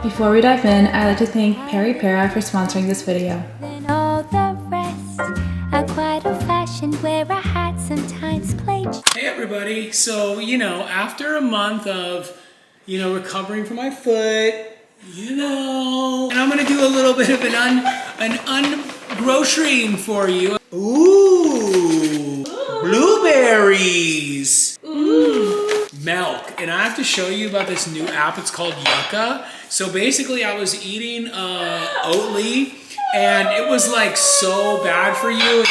Before we dive in, I'd like to thank Peri Para for sponsoring this video. Then all the rest are quite old-fashioned where I had sometimes played. Hey everybody, so after a month of recovering from my foot, and I'm gonna do a little bit of an ungrocerying for you. Ooh, blueberries. Ooh. Milk, and I have to show you about this new app. It's called Yucca. So basically I was eating Oatly and it was like so bad for you.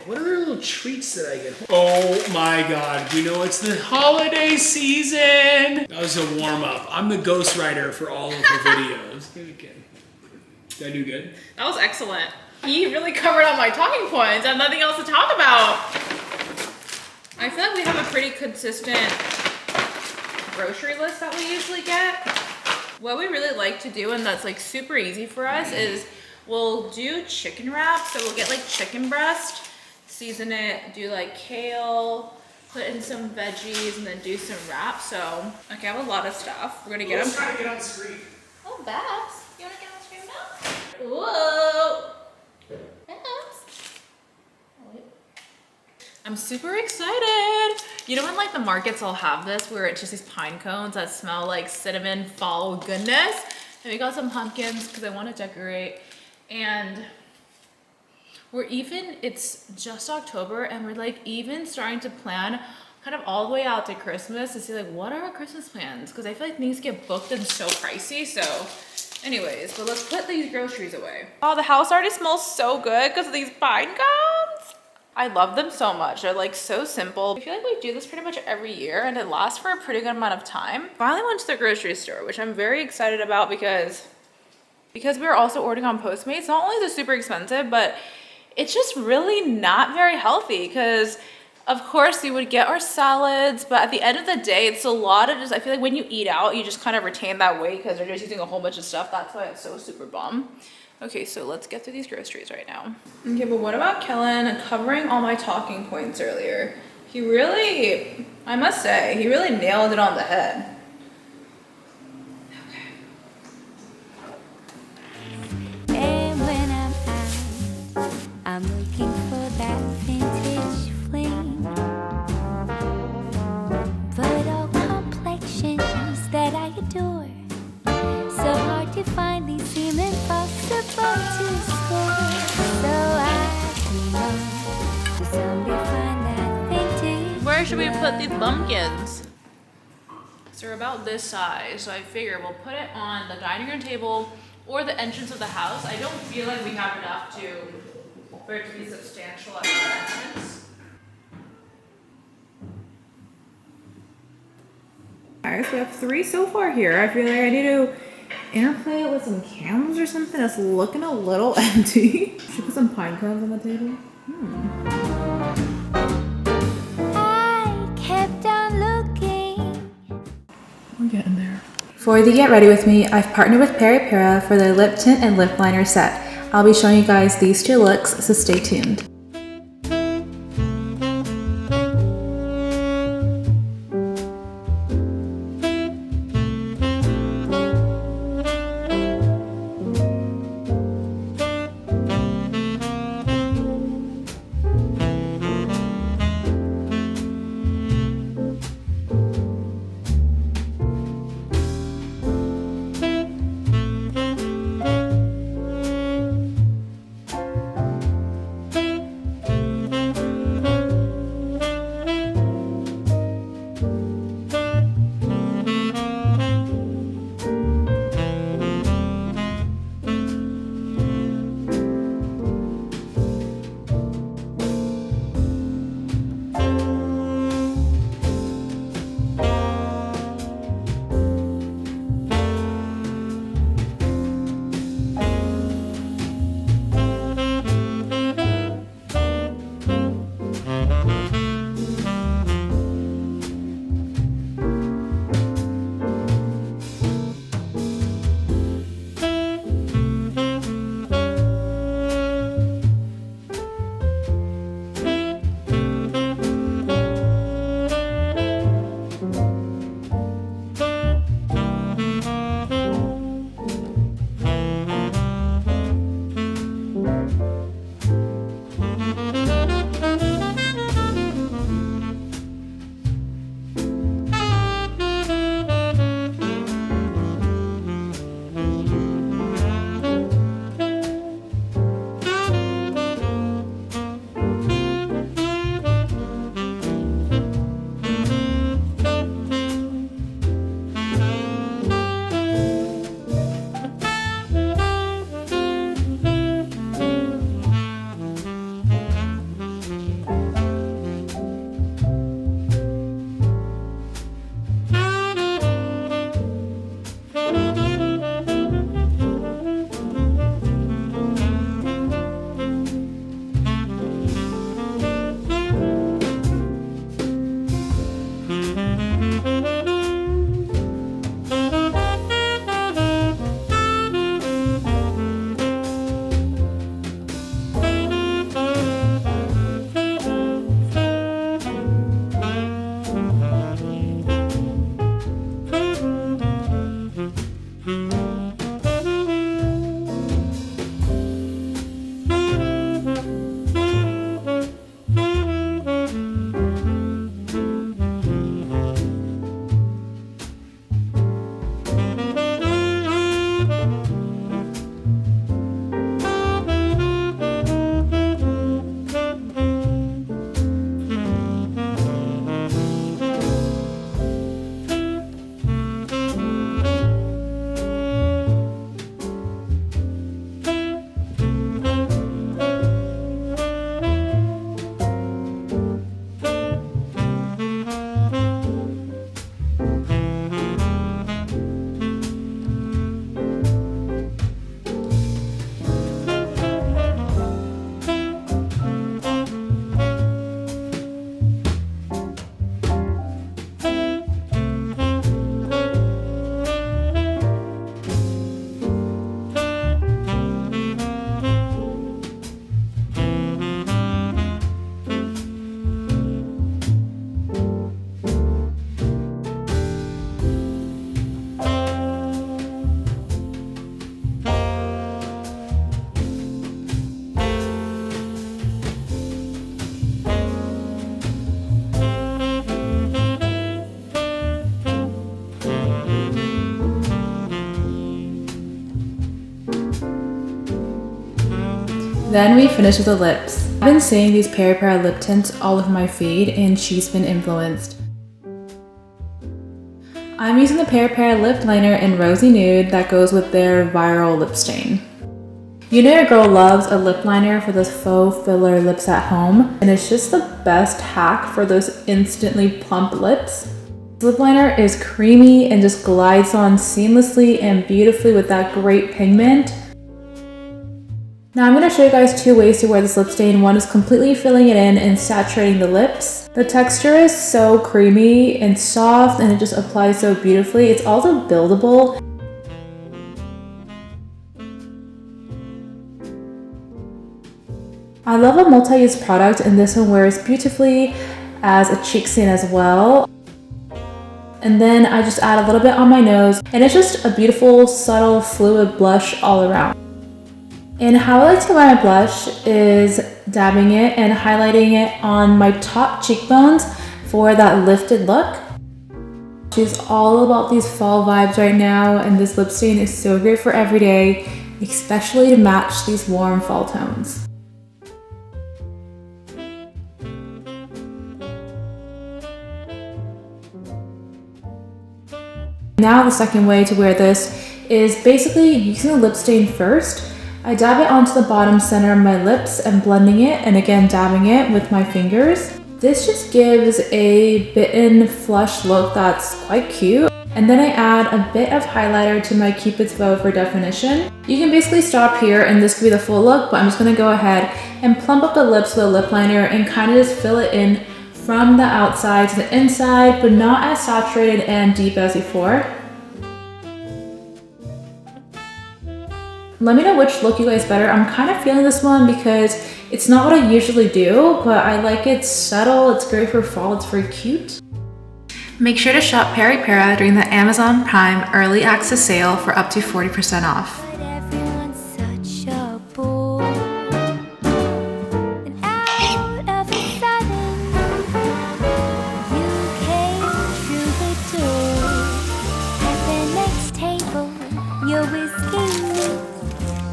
What are the little treats that I get? Oh my God, it's the holiday season. That was a warm up. I'm the ghostwriter for all of the videos. Did I do good? That was excellent. He really covered all my talking points. I have nothing else to talk about. I feel like we have a pretty consistent grocery list that we usually get. What we really like to do, and that's like super easy for us, is we'll do chicken wraps. So we'll get like chicken breast, season it, do like kale, put in some veggies, and then do some wraps. So, okay, I have a lot of stuff. We're gonna get them. Let's try to get on the screen. Oh, Babs, you wanna get on the screen now? Whoa, Babs. I'm super excited. You know when like the markets all have this where it's just these pine cones that smell like cinnamon fall goodness? And we got some pumpkins because I want to decorate. And it's just October and we're like even starting to plan kind of all the way out to Christmas to see like what are our Christmas plans? Because I feel like things get booked and so pricey. So anyways, but let's put these groceries away. Oh, the house already smells so good because of these pine cones. I love them so much. They're like so simple. I feel like we do this pretty much every year and it lasts for a pretty good amount of time. Finally went to the grocery store, which I'm very excited about because we're also ordering on Postmates. Not only is it super expensive, but it's just really not very healthy because of course we would get our salads, but at the end of the day, it's a lot of I feel like when you eat out, you just kind of retain that weight because they're just using a whole bunch of stuff. That's why it's so super bum. Okay, so let's get through these groceries right now. Okay, but what about Kellen covering all my talking points earlier? He really, I must say, he really nailed it on the head. Okay. And when I'm out, I'm looking for that vintage fling. But all complexions that I adore, so hard to find, these seem impossible to score. So I dream on to someday find that vintage. Where should we put these pumpkins? So they're about this size, so I figure we'll put it on the dining room table or the entrance of the house. I don't feel like we have enough for it to be substantial at the entrance. Alright, so we have 3 so far here. I feel like I need to interplay it with some candles or something that's looking a little empty. Should put some pine cones on the table. I kept on looking. We're getting there. For the Get Ready With Me, I've partnered with Peri Para for their lip tint and lip liner set. I'll be showing you guys these 2 looks, so stay tuned. Then we finish with the lips. I've been seeing these Para lip tints all over my feed and she's been influenced. I'm using the Para lip liner in Rosy Nude that goes with their viral lip stain. You know your girl loves a lip liner for those faux filler lips at home, and it's just the best hack for those instantly plump lips. This lip liner is creamy and just glides on seamlessly and beautifully with that great pigment. Now I'm going to show you guys two ways to wear this lip stain. One is completely filling it in and saturating the lips. The texture is so creamy and soft and it just applies so beautifully. It's also buildable. I love a multi-use product and this one wears beautifully as a cheek stain as well. And then I just add a little bit on my nose and it's just a beautiful, subtle, fluid blush all around. And how I like to wear my blush is dabbing it and highlighting it on my top cheekbones for that lifted look. She's all about these fall vibes right now and this lip stain is so great for every day, especially to match these warm fall tones. Now the second way to wear this is basically using the lip stain first. I dab it onto the bottom center of my lips and blending it and again dabbing it with my fingers. This just gives a bitten flush look that's quite cute. And then I add a bit of highlighter to my Cupid's bow for definition. You can basically stop here and this could be the full look, but I'm just gonna go ahead and plump up the lips with a lip liner and kind of just fill it in from the outside to the inside, but not as saturated and deep as before. Let me know which look you guys better. I'm kind of feeling this one because it's not what I usually do, but I like it subtle. It's great for fall. It's very cute. Make sure to shop Para during the Amazon Prime Early Access Sale for up to 40% off.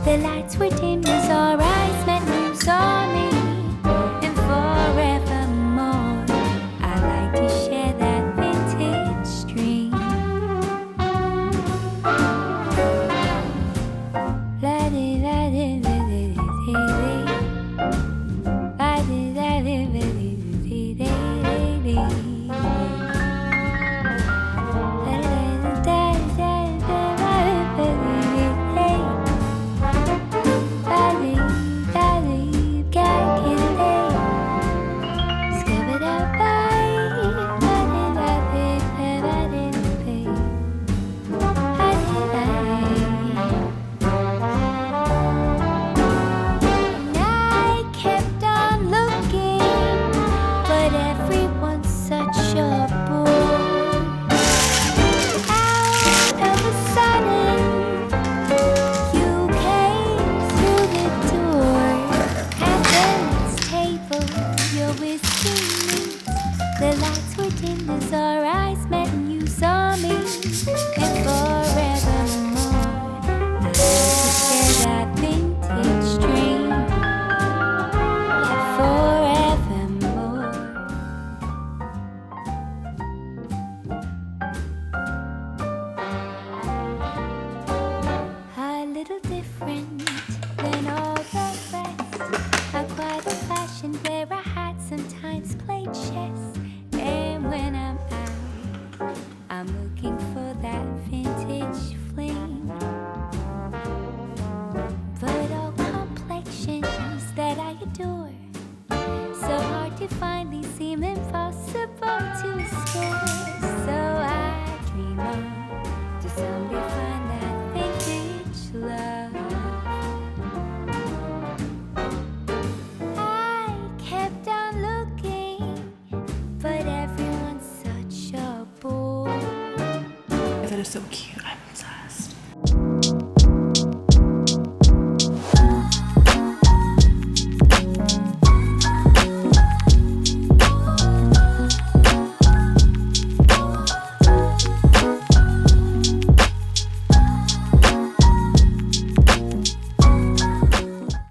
The lights were dim as our eyes met and you saw me. And forevermore I like to share that vintage dream. The lights were dim as our eyes met and you saw me. And forevermore I like to share that vintage dream. And forevermore. A little different than all the rest. I'm quite old-fashioned where I had sometimes played chess. And when I'm out, I'm looking for that vintage fling. But all complexions that I adore, so hard to find, these seem impossible to score. So I dream on to someday find that vintage love. I kept on looking, but everyone's such a bore. That is so cute.